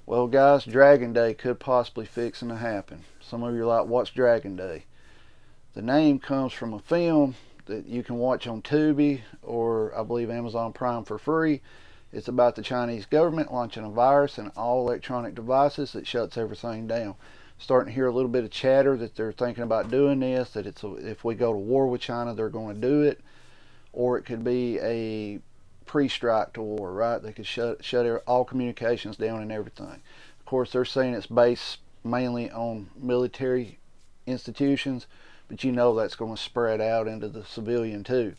Well, guys, Dragon Day could possibly fixing to happen. Some of you are like, what's Dragon Day? The name comes from a film that you can watch on Tubi or I believe Amazon Prime for free. It's about the Chinese government launching a virus in all electronic devices that shuts everything down. Starting to hear a little bit of chatter that they're thinking about doing this, that if we go to war with China, they're going to do it, or it could be a pre-strike to war, right? They could shut all communications down and everything. Of course, they're saying it's based mainly on military institutions, but you know that's going to spread out into the civilian too.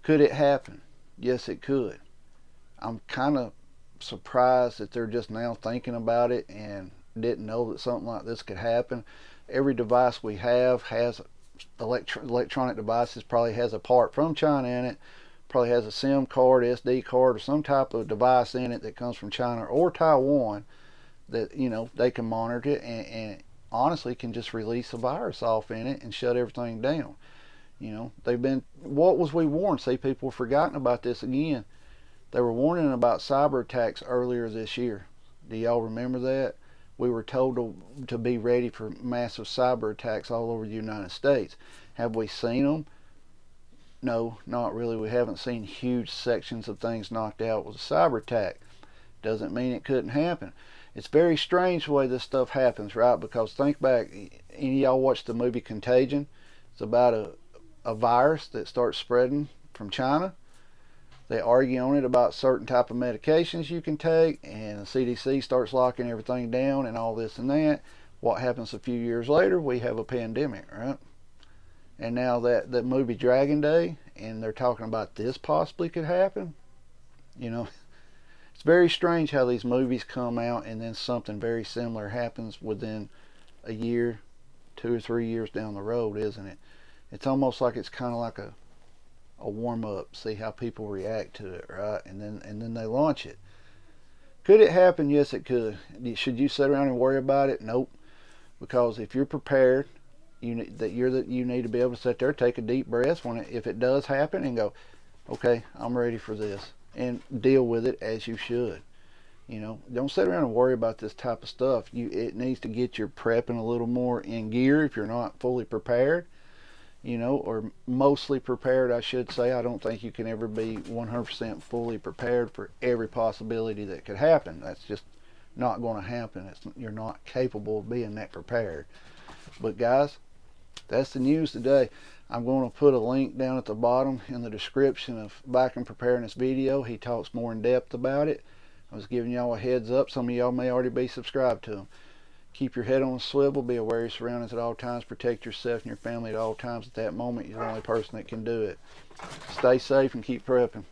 Could it happen? Yes, it could. I'm kind of surprised that they're just now thinking about it and didn't know that something like this could happen. Every device we have has electronic devices, probably has a part from China in it, probably has a SIM card, SD card, or some type of device in it that comes from China or Taiwan that they can monitor it and honestly can just release a virus off in it and shut everything down. They've been, what was we warned? See, people have forgotten about this again. They were warning about cyber attacks earlier this year. Do y'all remember that? We were told to be ready for massive cyber attacks all over the United States. Have we seen them? No, not really. We haven't seen huge sections of things knocked out with a cyber attack. Doesn't mean it couldn't happen. It's very strange the way this stuff happens, right? Because think back, any of y'all watched the movie Contagion? It's about a virus that starts spreading from China. They argue on it about certain type of medications you can take, and the CDC starts locking everything down and all this and that. What happens a few years later? We have a pandemic, right? And now that movie Dragon Day, and they're talking about this possibly could happen. You know, it's very strange how these movies come out and then something very similar happens within a year, 2 or 3 years down the road, isn't it? It's almost like it's kind of like a warm up, see how people react to it, right? And then they launch it. Could it happen? Yes, it could. Should you sit around and worry about it? Nope. Because if you're prepared, you need to be able to sit there, take a deep breath if it does happen, and go, okay, I'm ready for this, and deal with it as you should. Don't sit around and worry about this type of stuff. It needs to get your prepping a little more in gear if you're not fully prepared. Or mostly prepared, I should say. I don't think you can ever be 100% fully prepared for every possibility that could happen. That's just not going to happen. You're not capable of being that prepared. But guys, that's the news today. I'm going to put a link down at the bottom in the description of Viking Preparedness video. He talks more in depth about it. I was giving y'all a heads up. Some of y'all may already be subscribed to him. Keep your head on a swivel. Be aware of your surroundings at all times. Protect yourself and your family at all times. At that moment, you're the only person that can do it. Stay safe and keep prepping.